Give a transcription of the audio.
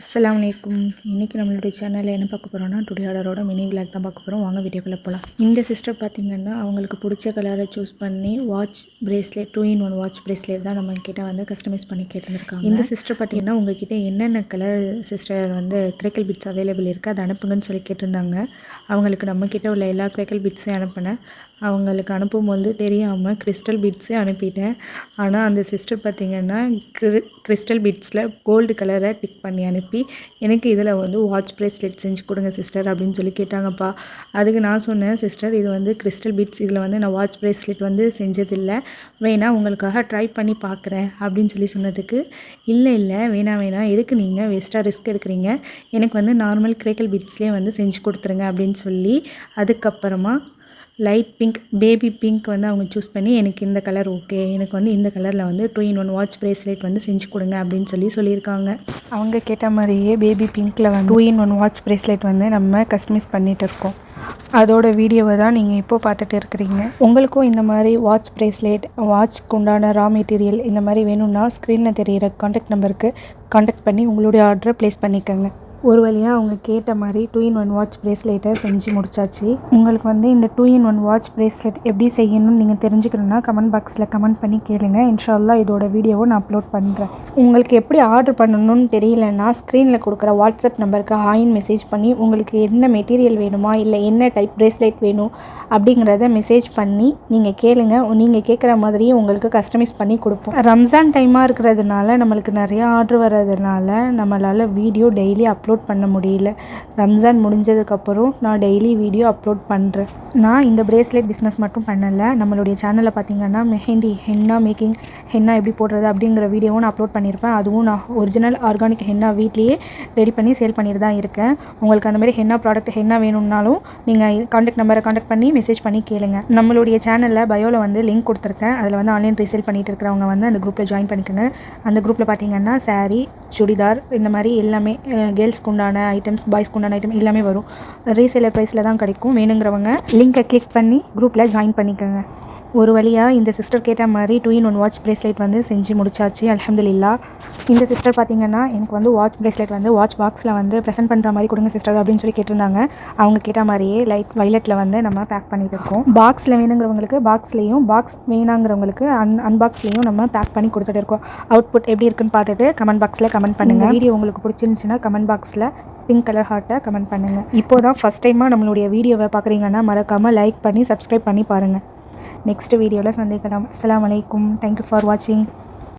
அஸ்ஸலாமு அலைக்கும். இன்றைக்கி நம்மளுடைய சேனலில் என்ன பார்க்க போகிறோம்னா டுடே ஆர்டரோட மினி விளாக் தான் பார்க்க போகிறோம். வாங்க வீடியோக்குள்ளே போகலாம். இந்த சிஸ்டர் பார்த்திங்கன்னா அவங்களுக்கு பிடிச்ச கலரை சூஸ் பண்ணி watch bracelet 2-in-1 watch bracelet தான் நம்ம கிட்ட வந்து கஸ்டமைஸ் பண்ணி கேட்டுருக்காங்க. இந்த சிஸ்டர் பார்த்திங்கன்னா உங்ககிட்ட என்னென்ன கலர் சிஸ்டர் வந்து கிரேக்கல் பிட்ஸ் அவைலபிள் இருக்குது அதை அனுப்புங்கன்னு சொல்லி கேட்டிருந்தாங்க. அவங்களுக்கு நம்மக்கிட்ட உள்ள எல்லா கிரேக்கல் பிட்ஸையும் அனுப்பினேன். அவங்களுக்கு அனுப்பும்போது தெரியாமல் கிறிஸ்டல் பீட்ஸே அனுப்பிட்டேன். ஆனால் அந்த சிஸ்டர் பார்த்திங்கன்னா கிறிஸ்டல் பீட்ஸில் கோல்டு கலரை டிக் பண்ணி அனுப்பி எனக்கு இதில் வந்து வாட்ச் பிரேஸ்லெட் செஞ்சு கொடுங்க சிஸ்டர் அப்படின்னு சொல்லி கேட்டாங்கப்பா. அதுக்கு நான் சொன்னேன், சிஸ்டர் இது வந்து கிறிஸ்டல் பீட்ஸ், இதில் வந்து நான் வாட்ச் பிரேஸ்லெட் வந்து செஞ்சதில்லை, வேணா உங்களுக்காக ட்ரை பண்ணி பார்க்குறேன் அப்படின்னு சொல்லி சொன்னதுக்கு இல்லை வேணாம் எதுக்கு நீங்கள் வேஸ்ட்டாக ரிஸ்க் எடுக்கிறீங்க, எனக்கு வந்து நார்மல் கிரேக்கல் பீட்ஸ்லேயே வந்து செஞ்சு கொடுத்துருங்க அப்படின்னு சொல்லி அதுக்கப்புறமா லைட் பிங்க் பேபி பிங்க் வந்து அவங்க சூஸ் பண்ணி எனக்கு இந்த கலர் ஓகே, எனக்கு வந்து இந்த கலரில் வந்து 2-in-1 வாட்ச் பிரேஸ்லெட் வந்து செஞ்சு கொடுங்க அப்படின்னு சொல்லியிருக்காங்க. அவங்க கேட்ட மாதிரியே பேபி பிங்க்கில் வந்து 2-in-1 வாட்ச் பிரேஸ்லெட் வந்து நம்ம கஸ்டமைஸ் பண்ணிகிட்டு இருக்கோம். அதோட வீடியோவை தான் நீங்கள் இப்போது பார்த்துட்டு இருக்கிறீங்க. உங்களுக்கும் இந்த மாதிரி வாட்ச் பிரேஸ்லெட், வாட்ச்க்கு உண்டான ரா மெட்டீரியல் இந்த மாதிரி வேணும்னா ஸ்க்ரீனில் தெரிகிற காண்டாக்ட் நம்பருக்கு காண்டாக்ட் பண்ணி உங்களுடைய ஆர்டரை ப்ளேஸ் பண்ணிக்கோங்க. ஒரு வழியாக அவங்க கேட்ட மாதிரி 2-in-1 வாட்ச் பிரேஸ்லெட்டை செஞ்சு முடிச்சாச்சு. உங்களுக்கு வந்து இந்த 2-in-1 வாட்ச் பிரேஸ்லெட் எப்படி செய்யணும்னு நீங்கள் தெரிஞ்சுக்கணுன்னா கமெண்ட் பாக்ஸில் கமெண்ட் பண்ணி கேளுங்க. இன்ஷால்லா இதோட வீடியோவை நான் அப்லோட் பண்ணுறேன். உங்களுக்கு எப்படி ஆர்டர் பண்ணணும்னு தெரியலன்னா ஸ்க்ரீனில் கொடுக்குற வாட்ஸ்அப் நம்பருக்கு ஹாய்னு மெசேஜ் பண்ணி உங்களுக்கு என்ன மெட்டீரியல் வேணுமா இல்லை என்ன டைப் பிரேஸ்லெட் வேணும் அப்படிங்கிறத மெசேஜ் பண்ணி நீங்கள் கேளுங்க. நீங்கள் கேட்குற மாதிரியே உங்களுக்கு கஸ்டமைஸ் பண்ணி கொடுப்போம். ரம்ஜான் டைமாக இருக்கிறதுனால நம்மளுக்கு நிறையா ஆர்டர் வர்றதுனால நம்மளால் வீடியோ டெய்லி அப்லோட் பண்ண முடியல. ரம்ஜான் முடிஞ்சதுக்கப்புறம் நான் டெய்லி வீடியோ அப்லோட் பண்ணுறேன். நான் இந்த பிரேஸ்லெட் பிஸ்னஸ் மட்டும் பண்ணலை, நம்மளுடைய சேனலில் பார்த்திங்கன்னா மெஹந்தி ஹென்னா மேக்கிங், ஹென்னா எப்படி போடுறது அப்படிங்கிற வீடியோவும் நான் அப்லோட் பண்ணியிருப்பேன். அதுவும் நான் ஒரிஜினல் ஆர்கானிக் ஹென்னா வீட்லேயே ரெடி பண்ணி சேல் பண்ணிட்டு தான் இருக்கேன். உங்களுக்கு அந்த மாதிரி ஹென்னா ப்ராடக்ட் ஹென்னா வேணும்னாலும் நீங்கள் காண்டாக்ட் நம்பரை காண்டாக்ட் பண்ணி மெசேஜ் பண்ணி கேளுங்க. நம்மளுடைய சேனலில் பயோவில் வந்து லிங்க் கொடுத்துருக்கேன். அதில் வந்து ஆன்லைன் ரீசேல் பண்ணிட்டு இருக்கிறவங்க வந்து அந்த குரூப்பில் ஜாயின் பண்ணிக்கோங்க. அந்த குரூப்பில் பார்த்திங்கன்னா சாரீ, சுடிதார் இந்த மாதிரி எல்லாமே கேர்ள்ஸ்க்கு உண்டான ஐட்டம்ஸ், பாய்ஸ்க்கு உண்டான ஐட்டம் எல்லாமே வரும். ரீசேலர் ப்ரைஸில் தான் கிடைக்கும். வேணுங்கிறவங்க லிங்கை கிளிக் பண்ணி குரூப்பில் ஜாயின் பண்ணிக்கோங்க. ஒரு வழியாக இந்த சிஸ்டர் கேட்ட மாதிரி 2-in-1 வாட்ச் பிரேஸ்லெட் வந்து செஞ்சு முடிச்சாச்சு, அல்ஹம்துலில்லாஹ். இந்த சிஸ்டர் பார்த்திங்கன்னா எனக்கு வந்து வாட்ச் பிரேஸ்லெட் வந்து வாட்ச் பாக்ஸில் வந்து ப்ரெசென்ட் பண்ணுற மாதிரி கொடுங்க சிஸ்டர் அப்படின்னு சொல்லி கேட்டிருந்தாங்க. அவங்க கேட்ட மாதிரியே லைட் வைலட்டில் வந்து நம்ம பேக் பண்ணிட்டு இருக்கோம். பாக்ஸில் வேணுங்கிறவங்களுக்கு பாக்ஸ்லேயும், பாக்ஸ் வேணாங்கிறவங்களுக்கு அன்பாக்ஸ்லேயும் நம்ம பேக் பண்ணி கொடுத்துட்டு இருக்கோம். அவுட்புட் எப்படி இருக்குன்னு பார்த்துட்டு கமெண்ட் பாக்ஸில் கமெண்ட் பண்ணுங்கள். வீடியோ உங்களுக்கு பிடிச்சிருந்துச்சுன்னா கமெண்ட் பாக்ஸில் பிங்க் கலர் ஹார்ட்டை கமெண்ட் பண்ணுங்கள். இப்போ தான் ஃபஸ்ட் டைமாக நம்மளுடைய வீடியோவை பார்க்குறீங்கன்னா மறக்காமல் லைக் பண்ணி சப்ஸ்கிரைப் பண்ணி பாருங்கள். நெக்ஸ்ட் வீடியோவில் சந்திக்கலாம். அஸ்ஸலாமு அலைக்கும். தேங்க்யூ ஃபார் வாட்சிங்.